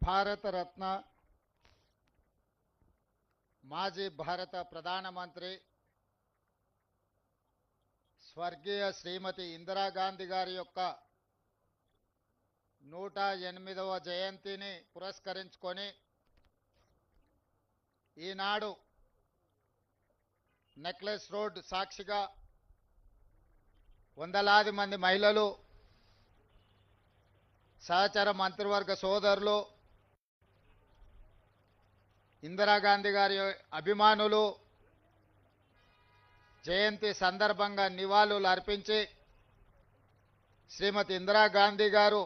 భారతరత్న మాజీ భారత ప్రధానమంత్రి స్వర్గీయ శ్రీమతి ఇందిరాగాంధీ గారి యొక్క 108వ జయంతిని పురస్కరించుకొని ఈనాడు నెక్లెస్ రోడ్ సాక్షిగా వందలాది మంది మహిళలు, సహచర మంత్రివర్గ సోదరులు, ఇందిరాగాంధీ గారి అభిమానులు జయంతి సందర్భంగా నివాళులు అర్పించి శ్రీమతి ఇందిరాగాంధీ గారు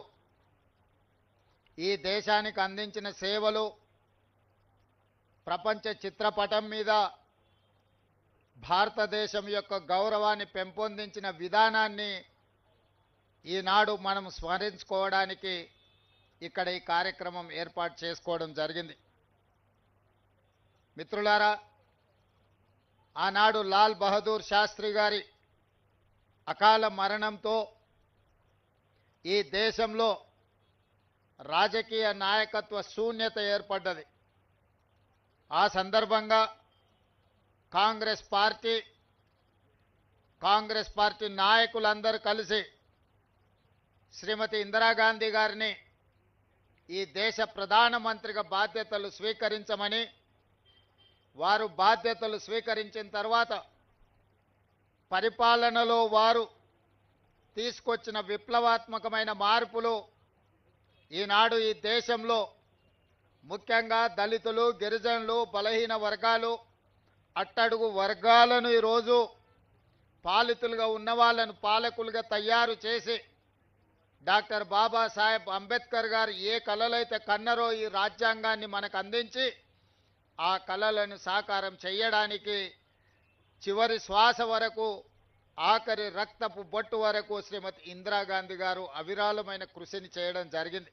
ఈ దేశానికి అందించిన సేవలు ప్రపంచ చిత్రపటం మీద భారతదేశం యొక్క గౌరవాన్ని పెంపొందించిన విధానాన్ని ఈనాడు మనం స్మరించుకోవడానికి ఇక్కడ ఈ కార్యక్రమం ఏర్పాటు చేసుకోవడం జరిగింది. మిత్రులారా, ఆనాడు లాల్ బహదూర్ శాస్త్రి గారి అకాల మరణంతో ఈ దేశంలో రాజకీయ నాయకత్వ శూన్యత ఏర్పడ్డది. ఆ సందర్భంగా కాంగ్రెస్ పార్టీ నాయకులందరూ కలిసి శ్రీమతి ఇందిరాగాంధీ గారిని ఈ దేశ ప్రధానమంత్రిగా బాధ్యతలు స్వీకరించమని, వారు బాధ్యతలు స్వీకరించిన తర్వాత పరిపాలనలో వారు తీసుకొచ్చిన విప్లవాత్మకమైన మార్పులు ఈనాడు ఈ దేశంలో ముఖ్యంగా దళితులు, గిరిజనులు, బలహీన వర్గాలు, అట్టడుగు వర్గాలను ఈరోజు పాలితులుగా ఉన్న వాళ్ళను పాలకులుగా తయారు చేసి డాక్టర్ బాబాసాహెబ్ అంబేద్కర్ గారు ఏ కలలైతే కన్నరో ఈ రాజ్యాంగాన్ని మనకు అందించి ఆ కలలను సాకారం చేయడానికి చివరి శ్వాస వరకు, ఆఖరి రక్తపు బొట్టు వరకు శ్రీమతి ఇందిరాగాంధీ గారు అవిరాళమైన కృషిని చేయడం జరిగింది.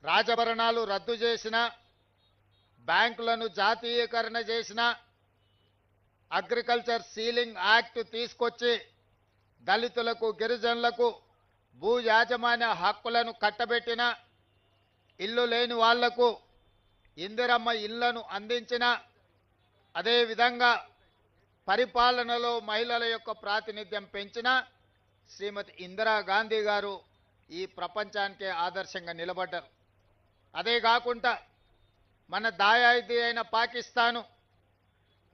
రాజభరణాలు రద్దు చేసిన, బ్యాంకులను జాతీయకరణ చేసిన, అగ్రికల్చర్ సీలింగ్ యాక్ట్ తీసుకొచ్చి దళితులకు, గిరిజనులకు భూ యాజమాన్య హక్కులను కట్టబెట్టిన, ఇల్లు లేని వాళ్లకు ఇందిరమ్మ ఇళ్లను అందించిన, అదేవిధంగా పరిపాలనలో మహిళల యొక్క ప్రాతినిధ్యం పెంచిన శ్రీమతి ఇందిరాగాంధీ గారు ఈ ప్రపంచానికే ఆదర్శంగా నిలబడ్డారు. అదే కాకుండా మన దాయాది అయిన పాకిస్తాను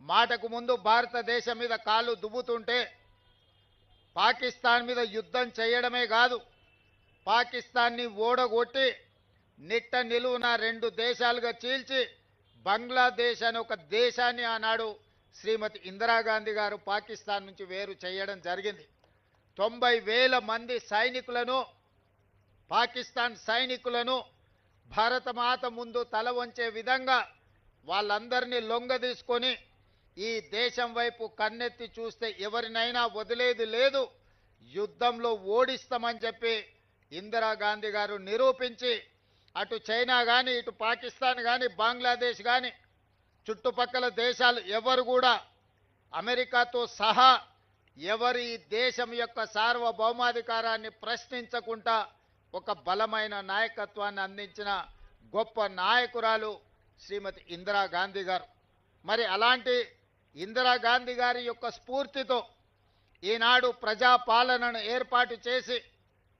మాటకు ముందు భారతదేశం మీద కాళ్ళు దువ్వుతుంటే పాకిస్తాన్ మీద యుద్ధం చేయడమే కాదు, పాకిస్తాన్ని ఓడగొట్టి నిట్ట నిలువున 2 దేశాలుగా చీల్చి బంగ్లాదేశ్ అనే ఒక దేశాన్ని ఆనాడు శ్రీమతి ఇందిరాగాంధీ గారు పాకిస్తాన్ నుంచి వేరు చేయడం జరిగింది. 90,000 మంది సైనికులను, పాకిస్తాన్ సైనికులను భారతమాత ముందు తల వంచే విధంగా వాళ్ళందరినీ లొంగదీసుకొని ఈ దేశం వైపు కన్నెత్తి చూస్తే ఎవరినైనా వదిలేది లేదు, యుద్ధంలో ఓడిస్తామని చెప్పి ఇందిరాగాంధీ గారు నిరూపించి అటు చైనా కానీ, ఇటు పాకిస్తాన్ కానీ, బంగ్లాదేశ్ కానీ, చుట్టుపక్కల దేశాలు ఎవరు కూడా అమెరికాతో సహా ఎవరి ఈ దేశం యొక్క సార్వభౌమాధికారాన్ని ప్రశ్నించకుండా ఒక బలమైన నాయకత్వాన్ని అందించిన గొప్ప నాయకురాలు శ్రీమతి ఇందిరాగాంధీ గారు. మరి అలాంటి ఇందిరాగాంధీ గారి యొక్క స్ఫూర్తితో ఈనాడు ప్రజాపాలనను ఏర్పాటు చేసి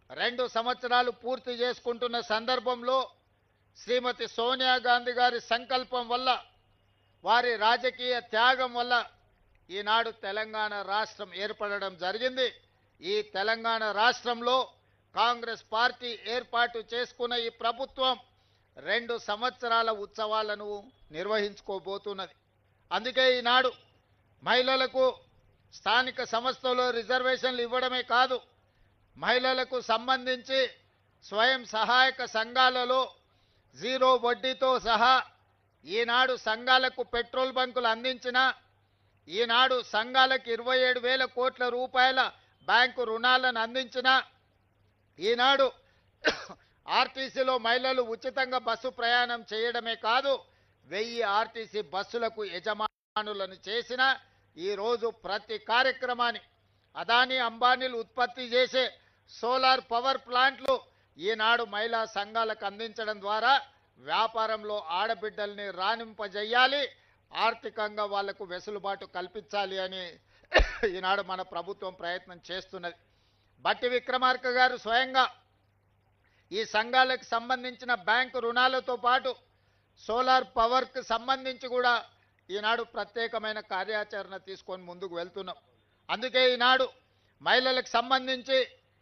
2 సంవత్సరాలు పూర్తి చేసుకుంటున్న సందర్భంలో శ్రీమతి సోనియా గాంధీ గారి సంకల్పం వల్ల, వారి రాజకీయ త్యాగం వల్ల ఈనాడు తెలంగాణ రాష్ట్రం ఏర్పడడం జరిగింది. ఈ తెలంగాణ రాష్ట్రంలో కాంగ్రెస్ పార్టీ ఏర్పాటు చేసుకున్న ఈ ప్రభుత్వం 2 సంవత్సరాల ఉత్సవాలను నిర్వహించుకోబోతున్నది. అందుకే ఈనాడు మహిళలకు స్థానిక సంస్థల్లో రిజర్వేషన్లు ఇవ్వడమే కాదు, మహిళలకు సంబంధించి స్వయం సహాయక సంఘాలలో 0 వడ్డీతో సహా ఈనాడు సంఘాలకు పెట్రోల్ బంకులు అందించిన, ఈనాడు సంఘాలకు 27,000 కోట్ల రూపాయల బ్యాంకు రుణాలను అందించిన, ఈనాడు ఆర్టీసీలో మహిళలు ఉచితంగా బస్సు ప్రయాణం చేయడమే కాదు 1000 ఆర్టీసీ బస్సులకు యజమానులను చేసిన, ఈరోజు ప్రతి కార్యక్రమాన్ని అదానీ అంబానీలు ఉత్పత్తి చేసే సోలార్ పవర్ ప్లాంట్లు ఈనాడు మహిళా సంఘాలకు అందించడం ద్వారా వ్యాపారంలో ఆడబిడ్డల్ని రాణింపజేయాలి, ఆర్థికంగా వాళ్లకు వెసులుబాటు కల్పించాలి అని ఈనాడు మన ప్రభుత్వం ప్రయత్నం చేస్తున్నది. బట్టి విక్రమార్క గారు స్వయంగా ఈ సంఘాలకు సంబంధించిన బ్యాంకు రుణాలతో పాటు సోలార్ పవర్కి సంబంధించి కూడా ఈనాడు ప్రత్యేకమైన కార్యాచరణ తీసుకొని ముందుకు వెళ్తున్నాం. అందుకే ఈనాడు మహిళలకు సంబంధించి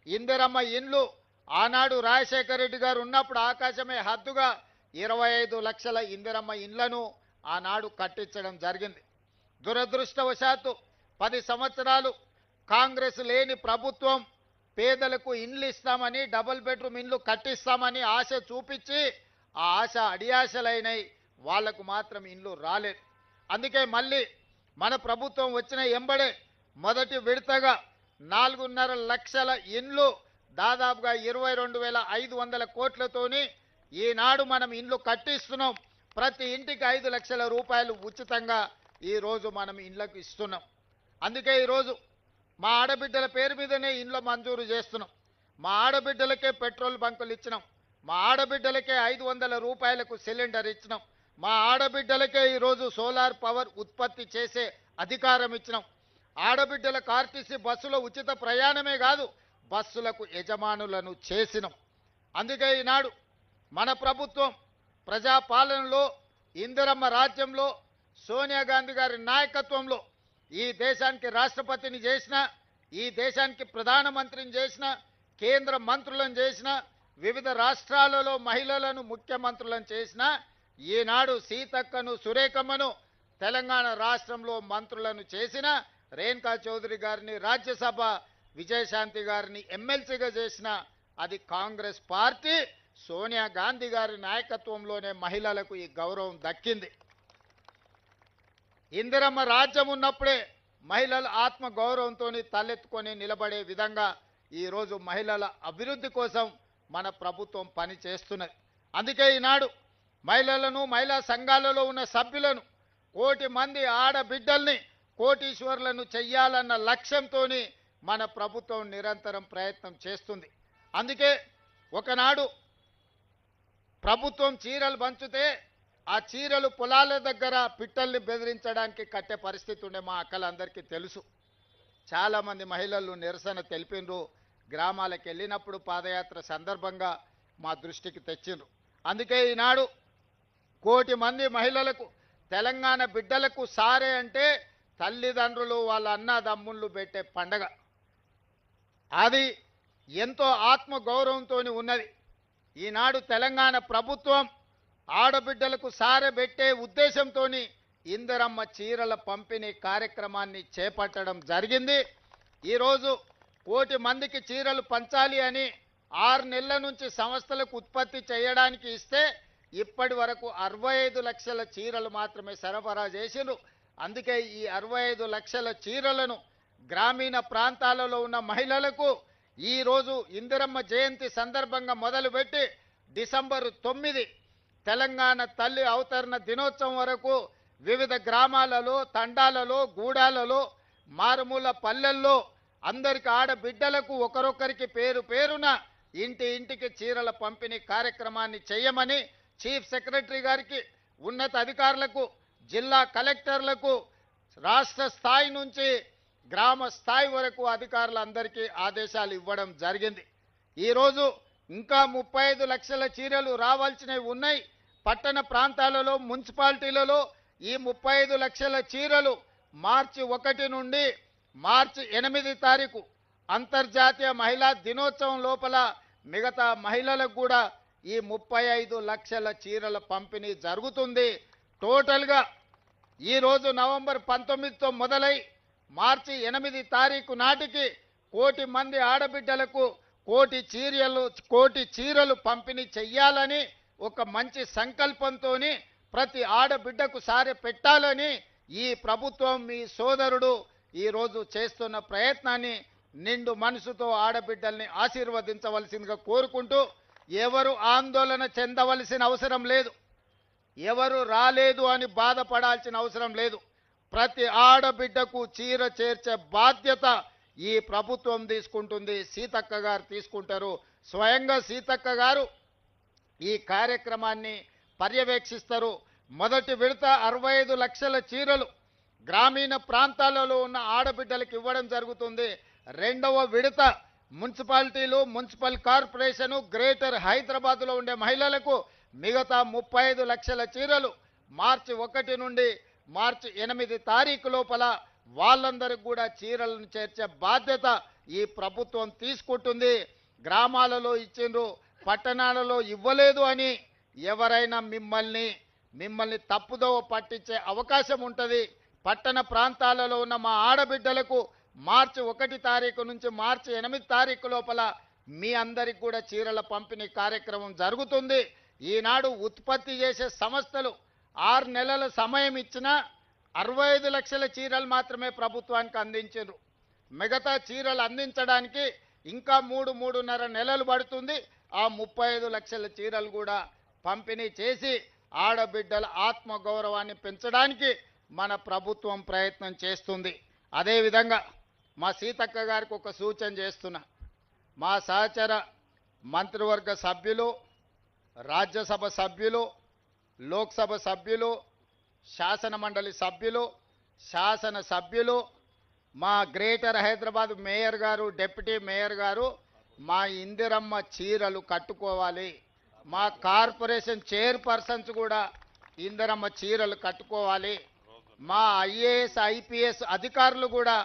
ఇందిరమ్మ ఇండ్లు ఆనాడు రాజశేఖర రెడ్డి గారు ఉన్నప్పుడు ఆకాశమే హద్దుగా 25 లక్షల ఇందిరమ్మ ఇండ్లను ఆనాడు కట్టించడం జరిగింది. దురదృష్టవశాత్తు 10 సంవత్సరాలు కాంగ్రెస్ లేని ప్రభుత్వం పేదలకు ఇండ్లు ఇస్తామని, డబుల్ బెడ్రూమ్ ఇండ్లు కట్టిస్తామని ఆశ చూపించి ఆ ఆశ అడియాశలైనవి, వాళ్లకు మాత్రం ఇండ్లు రాలేదు. అందుకే మళ్ళీ మన ప్రభుత్వం వచ్చిన ఎంబడే మొదటి విడతగా 4.5 లక్షల ఇండ్లు దాదాపుగా 22,500 కోట్లతోని ఈనాడు మనం ఇండ్లు కట్టిస్తున్నాం. ప్రతి ఇంటికి 5 లక్షల రూపాయలు ఉచితంగా ఈరోజు మనం ఇండ్లకు ఇస్తున్నాం. అందుకే ఈరోజు మా ఆడబిడ్డల పేరు మీదనే ఇండ్లు మంజూరు చేస్తున్నాం. మా ఆడబిడ్డలకే పెట్రోల్ బంకులు ఇచ్చినాం. మా ఆడబిడ్డలకే 500 రూపాయలకు సిలిండర్ ఇచ్చినాం. మా ఆడబిడ్డలకే ఈరోజు సోలార్ పవర్ ఉత్పత్తి చేసే అధికారం ఇచ్చినాం. ఆడబిడ్డలకు ఆర్టీసీ బస్సులో ఉచిత ప్రయాణమే కాదు, బస్సులకు యజమానులను చేసినాం. అందుకే ఈనాడు మన ప్రభుత్వం ప్రజాపాలనలో, ఇందిరమ్మ రాజ్యంలో, సోనియా గాంధీ గారి నాయకత్వంలో ఈ దేశానికి రాష్ట్రపతిని చేసిన, ఈ దేశానికి ప్రధానమంత్రిని చేసిన, కేంద్ర మంత్రులను చేసిన, వివిధ రాష్ట్రాలలో మహిళలను ముఖ్యమంత్రులను చేసిన ఈనాడు సీతక్కను, సురేఖమ్మను తెలంగాణ రాష్ట్రంలో మంత్రులను చేసిన, రేణుకా చౌదరి గారిని రాజ్యసభ, విజయశాంతి గారిని ఎమ్మెల్సీగా చేసిన అది కాంగ్రెస్ పార్టీ, సోనియా గాంధీ గారి నాయకత్వంలోనే మహిళలకు ఈ గౌరవం దక్కింది. ఇందిరమ్మ రాజ్యం ఉన్నప్పుడే మహిళలు ఆత్మ గౌరవంతో తలెత్తుకొని నిలబడే విధంగా ఈరోజు మహిళల అభివృద్ధి కోసం మన ప్రభుత్వం పని చేస్తున్నది. అందుకే ఈనాడు మహిళలను, మహిళా సంఘాలలో ఉన్న సభ్యులను, 1 కోటి మంది ఆడబిడ్డల్ని కోటీశ్వర్లను చెయ్యాలన్న లక్ష్యంతో మన ప్రభుత్వం నిరంతరం ప్రయత్నం చేస్తుంది. అందుకే ఒకనాడు ప్రభుత్వం చీరలు పంచితే ఆ చీరలు పొలాల దగ్గర పిట్టల్ని బెదిరించడానికి కట్టే పరిస్థితి ఉండే మా అక్కలందరికీ తెలుసు. చాలామంది మహిళలు నిరసన తెలిపినరు, గ్రామాలకు వెళ్ళినప్పుడు పాదయాత్ర సందర్భంగా మా దృష్టికి తెచ్చిండ్రు. అందుకే ఈనాడు 1 కోటి మంది మహిళలకు, తెలంగాణ బిడ్డలకు సారే అంటే తల్లిదండ్రులు వాళ్ళ అన్నదమ్ముళ్ళు పెట్టే పండగ. అది ఎంతో ఆత్మ గౌరవంతో ఉన్నది. ఈనాడు తెలంగాణ ప్రభుత్వం ఆడబిడ్డలకు సారె పెట్టే ఉద్దేశంతో ఇందిరమ్మ చీరల పంపిణీ కార్యక్రమాన్ని చేపట్టడం జరిగింది. ఈరోజు 1 కోటి మందికి చీరలు పంచాలి అని 6 నెలల నుంచి సంస్థలకు ఉత్పత్తి చేయడానికి ఇస్తే ఇప్పటి వరకు 65 లక్షల చీరలు మాత్రమే సరఫరా చేసిరు. అందుకే ఈ 65 లక్షల చీరలను గ్రామీణ ప్రాంతాలలో ఉన్న మహిళలకు ఈరోజు ఇందిరమ్మ జయంతి సందర్భంగా మొదలుపెట్టి డిసెంబర్ 9 తెలంగాణ తల్లి అవతరణ దినోత్సవం వరకు వివిధ గ్రామాలలో, తండాలలో, గూడాలలో, మారుమూల పల్లెల్లో అందరికి ఆడబిడ్డలకు ఒకరొకరికి పేరు పేరున ఇంటికి చీరల పంపిణీ కార్యక్రమాన్ని చేయమని చీఫ్ సెక్రటరీ గారికి, ఉన్నత అధికారులకు, జిల్లా కలెక్టర్లకు, రాష్ట్ర స్థాయి నుంచి గ్రామ స్థాయి వరకు అధికారులందరికీ ఆదేశాలు ఇవ్వడం జరిగింది. ఈరోజు ఇంకా 35 లక్షల చీరలు రావాల్సినవి ఉన్నాయి. పట్టణ ప్రాంతాలలో, మున్సిపాలిటీలలో ఈ 35 లక్షల చీరలు మార్చి 1 నుండి మార్చి 8 తారీఖు అంతర్జాతీయ మహిళా దినోత్సవం లోపల మిగతా మహిళలకు కూడా ఈ 35 లక్షల చీరల పంపిణీ జరుగుతుంది. టోటల్గా ఈరోజు నవంబర్ 19తో మొదలై మార్చి 8 తారీఖు నాటికి 1 కోటి మంది ఆడబిడ్డలకు 1 కోటి చీరలు పంపిణీ చెయ్యాలని ఒక మంచి సంకల్పంతో ప్రతి ఆడబిడ్డకు సారె పెట్టాలని ఈ ప్రభుత్వం, మీ సోదరుడు ఈరోజు చేస్తున్న ప్రయత్నాన్ని నిండు మనసుతో ఆడబిడ్డల్ని ఆశీర్వదించవలసిందిగా కోరుకుంటూ, ఎవరు ఆందోళన చెందవలసిన అవసరం లేదు, ఎవరు రాలేదు అని బాధపడాల్సిన అవసరం లేదు. ప్రతి ఆడబిడ్డకు చీర చేర్చే బాధ్యత ఈ ప్రభుత్వం తీసుకుంటుంది, సీతక్క గారు తీసుకుంటారు, స్వయంగా సీతక్క గారు ఈ కార్యక్రమాన్ని పర్యవేక్షిస్తారు. మొదటి విడత 65 లక్షల చీరలు గ్రామీణ ప్రాంతాలలో ఉన్న ఆడబిడ్డలకు ఇవ్వడం జరుగుతుంది. రెండవ విడత మున్సిపాలిటీలు, మున్సిపల్ కార్పొరేషను, గ్రేటర్ హైదరాబాద్లో ఉండే మహిళలకు మిగతా 35 లక్షల చీరలు మార్చి 1 నుండి మార్చి 8 తారీఖు లోపల వాళ్ళందరికీ కూడా చీరలను చేర్చే బాధ్యత ఈ ప్రభుత్వం తీసుకుంటుంది. గ్రామాలలో ఇచ్చిండ్రు, పట్టణాలలో ఇవ్వలేదు అని ఎవరైనా మిమ్మల్ని తప్పుదోవ పట్టించే అవకాశం ఉంటుంది. పట్టణ ప్రాంతాలలో ఉన్న మా ఆడబిడ్డలకు మార్చి 1 తారీఖు నుంచి మార్చి 8 తారీఖు లోపల మీ అందరికి కూడా చీరల పంపిణీ కార్యక్రమం జరుగుతుంది. ఈనాడు ఉత్పత్తి చేసే సంస్థలు 6 నెలల సమయం ఇచ్చినా 65 లక్షల చీరలు మాత్రమే ప్రభుత్వానికి అందించారు. మిగతా చీరలు అందించడానికి ఇంకా 3-3.5 నెలలు పడుతుంది. ఆ 35 లక్షల చీరలు కూడా పంపిణీ చేసి ఆడబిడ్డల ఆత్మగౌరవాన్ని పెంచడానికి మన ప్రభుత్వం ప్రయత్నం చేస్తుంది. అదేవిధంగా మా సీతక్క గారికి ఒక సూచన చేస్తున్నా. మా సహచర మంత్రివర్గ సభ్యులు, రాజ్యసభ సభ్యులు, లోక్సభ సభ్యులు, శాసన మండలి సభ్యులు, శాసనసభ్యులు, మా గ్రేటర్ హైదరాబాద్ మేయర్ గారు, డిప్యూటీ మేయర్ గారు మా ఇందిరమ్మ చీరలు కట్టుకోవాలి. మా కార్పొరేషన్ చైర్పర్సన్స్ కూడా ఇందిరమ్మ చీరలు కట్టుకోవాలి. మా ఐఏఎస్ ఐపీఎస్ అధికారులు కూడా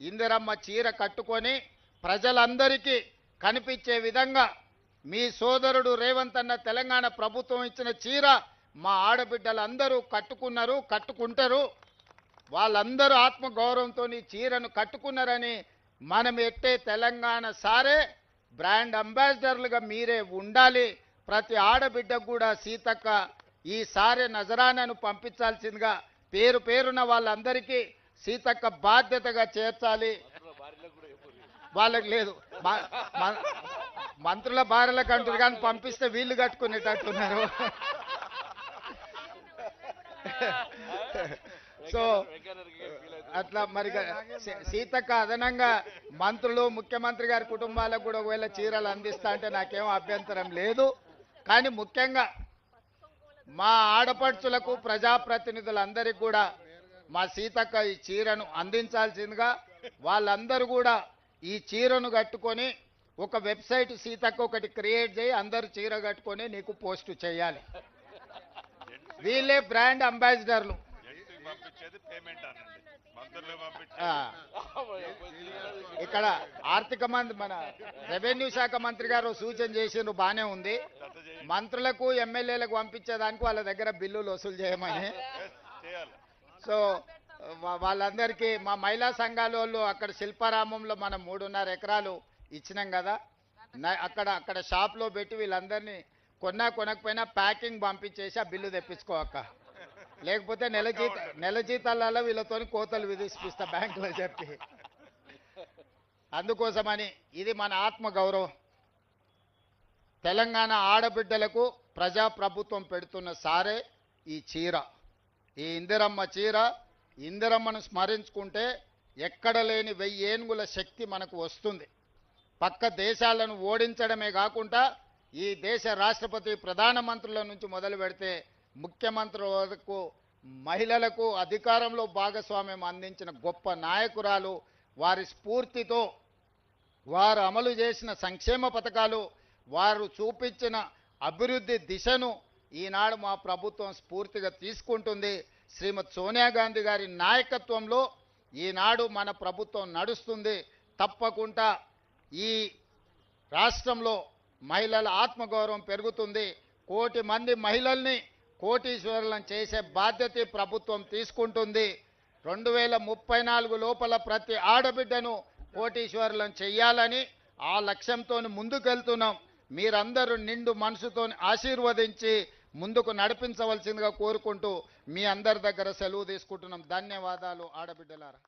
ఇందిరమ్మ చీర కట్టుకొని ప్రజలందరికీ కనిపించే విధంగా మీ సోదరుడు రేవంత్ అన్న తెలంగాణ ప్రభుత్వం ఇచ్చిన చీర మా ఆడబిడ్డలందరూ కట్టుకున్నారు, కట్టుకుంటారు. వాళ్ళందరూ ఆత్మగౌరవంతో ఈ చీరను కట్టుకున్నారని మనం ఎట్టే తెలంగాణ సారే బ్రాండ్ అంబాసిడర్లుగా మీరే ఉండాలి. ప్రతి ఆడబిడ్డకు కూడా సీతక్క ఈ సారే నజరానాను పంపించాల్సిందిగా పేరు పేరున వాళ్ళందరికీ సీతక్క బాధ్యతగా చేర్చాలి. వాళ్ళకి లేదు, మంత్రుల భార్యలకు అంటారు కానీ పంపిస్తే వీళ్ళు కట్టుకునేటట్టున్నారు. సో అట్లా మరి సీతక్క అదనంగా మంత్రులు, ముఖ్యమంత్రి గారి కుటుంబాలకు కూడా ఒకవేళ చీరలు అందిస్తా అంటే నాకేం అభ్యంతరం లేదు. కానీ ముఖ్యంగా మా ఆడపడుచులకు, ప్రజాప్రతినిధులందరికీ కూడా మా సీతక్క ఈ చీరను అందించాల్సిందిగా, వాళ్ళందరూ కూడా ఈ చీరను కట్టుకొని ఒక వెబ్సైట్ సీతక్క ఒకటి క్రియేట్ చేయి, అందరూ చీర కట్టుకొని నీకు పోస్ట్ చేయాలి. వీళ్ళే బ్రాండ్ అంబాసిడర్లు. ఇక్కడ ఆర్థిక మంత్రి, మన రెవెన్యూ శాఖ మంత్రి గారు సూచన చేసిండ్రు, బానే ఉంది. మంత్రులకు, ఎమ్మెల్యేలకు పంపించేదానికి వాళ్ళ దగ్గర బిల్లులు వసూలు చేయమని. సో వాళ్ళందరికీ మా మహిళా సంఘాల వాళ్ళు అక్కడ శిల్పారామంలో మనం 3.5 ఎకరాలు ఇచ్చినాం కదా, అక్కడ షాప్లో పెట్టి వీళ్ళందరినీ కొనకపోయినా ప్యాకింగ్ పంపించేసి ఆ బిల్లు తెప్పించుకోక, లేకపోతే నెల జీతాలలో వీళ్ళతో కోతలు విధిస్తా బ్యాంకులో చెప్పి. అందుకోసమని ఇది మన ఆత్మగౌరవం. తెలంగాణ ఆడబిడ్డలకు ప్రజాప్రభుత్వం పెడుతున్న సారే ఈ చీర, ఈ ఇందిరమ్మ చీర. ఇందిరమ్మను స్మరించుకుంటే ఎక్కడ లేని 1000 ఏనుగుల శక్తి మనకు వస్తుంది. పక్క దేశాలను ఓడించడమే కాకుండా ఈ దేశ రాష్ట్రపతి, ప్రధానమంత్రుల నుంచి మొదలు పెడితే ముఖ్యమంత్రుల వరకు మహిళలకు అధికారంలో భాగస్వామ్యం అందించిన గొప్ప నాయకురాలు. వారి స్ఫూర్తితో వారు అమలు చేసిన సంక్షేమ పథకాలు, వారు చూపించిన అభివృద్ధి దిశను ఈనాడు మా ప్రభుత్వం స్ఫూర్తిగా తీసుకుంటుంది. శ్రీమతి సోనియా గాంధీ గారి నాయకత్వంలో ఈనాడు మన ప్రభుత్వం నడుస్తుంది. తప్పకుండా ఈ రాష్ట్రంలో మహిళల ఆత్మగౌరవం పెరుగుతుంది. 1 కోటి మంది మహిళల్ని కోటీశ్వరులను చేసే బాధ్యత ప్రభుత్వం తీసుకుంటుంది. 2034 లోపల ప్రతి ఆడబిడ్డను కోటీశ్వరులను చెయ్యాలని ఆ లక్ష్యంతో ముందుకెళ్తున్నాం. మీరందరూ నిండు మనసుతో ఆశీర్వదించి ముందుకు నడిపించవలసిందిగా కోరుకుంటూ మీ అందరి దగ్గర సెలవు తీసుకుంటున్నాం. ధన్యవాదాలు ఆడబిడ్డలారా.